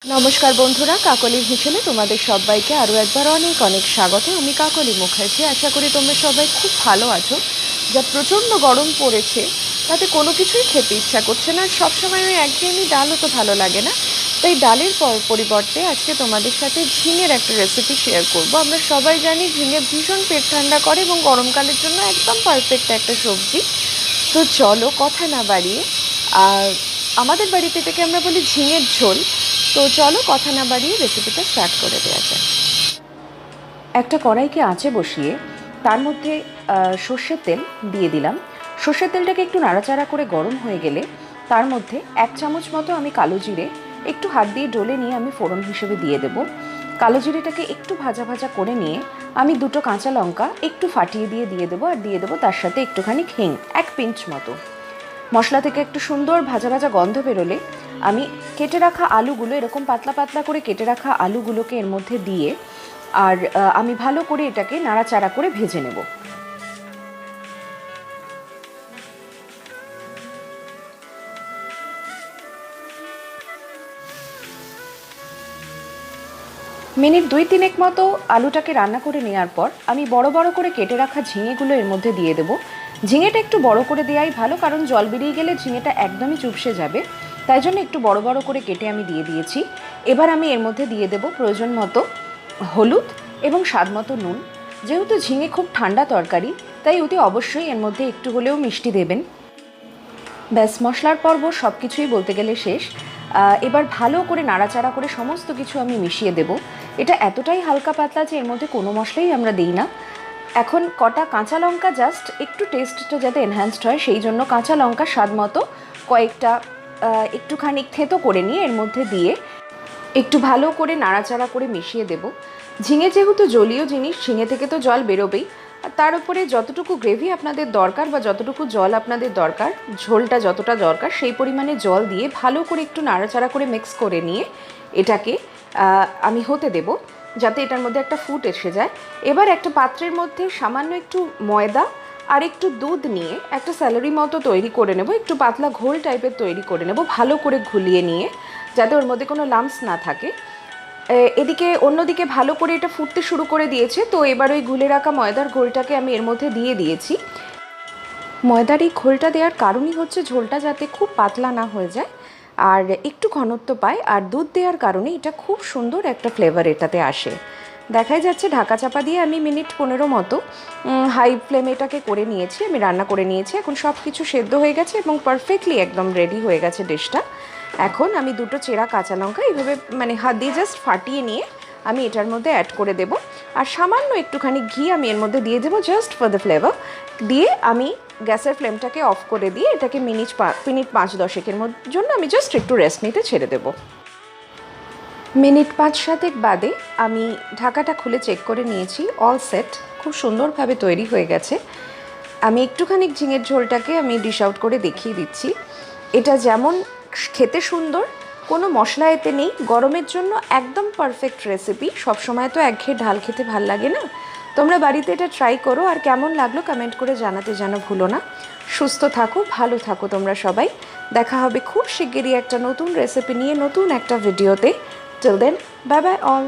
নমস্কার বন্ধুরা, কাকলির হিসেবে তোমাদের সবাইকে আরও একবার অনেক অনেক স্বাগত। আমি কাকলি মুখার্জি। আশা করি তোমরা সবাই খুব ভালো আছো। যা প্রচণ্ড গরম পড়েছে তাতে কোনো কিছুই খেতে ইচ্ছা করছে না, আর সবসময় ওই একঘেয়েমি ডালও তো ভালো লাগে না। তাই ডালের পরিবর্তে আজকে তোমাদের সাথে ঝিঙের একটা রেসিপি শেয়ার করব। আমরা সবাই জানি ঝিঙে ভীষণ পেট ঠান্ডা করে এবং গরমকালের জন্য একদম পারফেক্ট একটা সবজি। তো চলো কথা না বাড়িয়ে, আর আমাদের বাড়িতে এটাকে আমরা বলি ঝিঙের ঝোল। তো চলো কথা না বাড়িয়ে রেসিপিটা স্টার্ট করে দেওয়া যায়। একটা কড়াইকে আঁচে বসিয়ে তার মধ্যে সর্ষের তেল দিয়ে দিলাম। সর্ষের তেলটাকে একটু নাড়াচাড়া করে গরম হয়ে গেলে তার মধ্যে 1 চামচ মতো আমি কালো জিরে একটু হাত দিয়ে ডলে নিয়ে আমি ফোড়ন হিসেবে দিয়ে দেব। কালো জিরেটাকে একটু ভাজা ভাজা করে নিয়ে আমি 2টো কাঁচা লঙ্কা একটু ফাটিয়ে দিয়ে দেবো, আর দিয়ে দেবো তার সাথে একটুখানি হিং, 1 পিঞ্চ মতো। মশলা থেকে একটু সুন্দর ভাজা ভাজা গন্ধ বেরোলে আমি কেটে রাখা আলুগুলো, এরকম পাতলা পাতলা করে কেটে রাখা আলুগুলোকে এর মধ্যে দিয়ে আর আমি ভালো করে এটাকে নাড়াচাড়া করে ভেজে নেব। মিনিট 2-3 মতো আলুটাকে রান্না করে নেওয়ার পর আমি বড় বড় করে কেটে রাখা ঝিঙেগুলো এর মধ্যে দিয়ে দেবো। ঝিঙেটা একটু বড় করে দেওয়াই ভালো, কারণ জল বেরিয়ে গেলে ঝিঙেটা একদমই চুপসে যাবে। তাই জন্য একটু বড় বড় করে কেটে আমি দিয়ে দিয়েছি। এবার আমি এর মধ্যে দিয়ে দেবো প্রয়োজন মতো হলুদ এবং স্বাদ মতো নুন। যেহেতু ঝিঙে খুব ঠান্ডা তরকারি, তাই অতি অবশ্যই এর মধ্যে একটু হলেও মিষ্টি দেবেন। ব্যাস, মশলার পর্ব সব কিছুই বলতে গেলে শেষ। এবার ভালো করে নাড়াচাড়া করে সমস্ত কিছু আমি মিশিয়ে দেব। এটা এতটাই হালকা পাতলা যে এর মধ্যে কোনো মশলাই আমরা দিই না। এখন কটা কাঁচা লঙ্কা, জাস্ট একটু টেস্টটা যাতে এনহ্যান্সড হয় সেই জন্য কাঁচা লঙ্কা স্বাদ মতো কয়েকটা একটুখানি থেঁতো করে নিয়ে এর মধ্যে দিয়ে একটু ভালো করে নাড়াচাড়া করে মিশিয়ে দেব। ঝিঙে যেহেতু জলীয় জিনিস, ঝিঙে থেকে তো জল বেরোবেই। আর তার উপরে যতটুকু গ্রেভি আপনাদের দরকার বা যতটুকু জল আপনাদের দরকার, ঝোলটা যতটা দরকার সেই পরিমাণে জল দিয়ে ভালো করে একটু নাড়াচাড়া করে মিক্স করে নিয়ে এটাকে আমি হতে দেব, যাতে এটার মধ্যে একটা ফুট এসে যায়। এবার একটা পাত্রের মধ্যে সামান্য একটু ময়দা আর একটু দুধ নিয়ে একটা স্যালারি মতো তৈরি করে নেব, একটু পাতলা ঘোল টাইপের তৈরি করে নেব, ভালো করে ঘুলিয়ে নিয়ে, যাতে ওর মধ্যে কোনো লাম্পস না থাকে। এদিকে অন্যদিকে ভালো করে এটা ফুটতে শুরু করে দিয়েছে। তো এবার ওই গুলে রাখা ময়দার ঘোলটাকে আমি এর মধ্যে দিয়ে দিয়েছি। ময়দার এই ঘোলটা দেওয়ার কারণই হচ্ছে ঝোলটা যাতে খুব পাতলা না হয়ে যায় আর একটু ঘনত্ব পায়, আর দুধ দেওয়ার কারণে এটা খুব সুন্দর একটা ফ্লেভার এটাতে আসে। দেখাই যাচ্ছে ঢাকা চাপা দিয়ে আমি মিনিট 15 মতো হাই ফ্লেমে এটাকে করে নিয়েছি, আমি রান্না করে নিয়েছি। এখন সব কিছু সেদ্ধ হয়ে গেছে এবং পারফেক্টলি একদম রেডি হয়ে গেছে ডিশটা। এখন আমি 2টো চেরা কাঁচা লঙ্কা এইভাবে মানে হাত দিয়ে জাস্ট ফাটিয়ে নিয়ে আমি এটার মধ্যে অ্যাড করে দেব, আর সামান্য একটুখানি ঘি আমি এর মধ্যে দিয়ে দেবো জাস্ট ফর দ্য ফ্লেভার। দিয়ে আমি গ্যাসের ফ্লেমটাকে অফ করে দিয়ে এটাকে মিনিট 5-10 জন্য আমি জাস্ট একটু রেস্ট নিতে ছেড়ে দেবো। মিনিট 5-7 বাদে আমি ঢাকাটা খুলে চেক করে নিয়েছি, অল সেট, খুব সুন্দরভাবে তৈরি হয়ে গেছে। আমি একটুখানি ঝিঙের ঝোলটাকে আমি ডিশ আউট করে দেখিয়ে দিচ্ছি। এটা যেমন খেতে সুন্দর, কোনো মশলা এতে নেই, গরমের জন্য একদম পারফেক্ট রেসিপি। সবসময় তো একঘেয়ে ঢাল খেতে ভাল লাগে না। তোমরা বাড়িতে এটা ট্রাই করো, আর কেমন লাগলো কমেন্ট করে জানাতে যেন ভুলো না। সুস্থ থাকো, ভালো থাকো তোমরা সবাই। দেখা হবে খুব শিগগিরই একটা নতুন রেসিপি নিয়ে, নতুন একটা ভিডিওতে। Till then, bye bye all.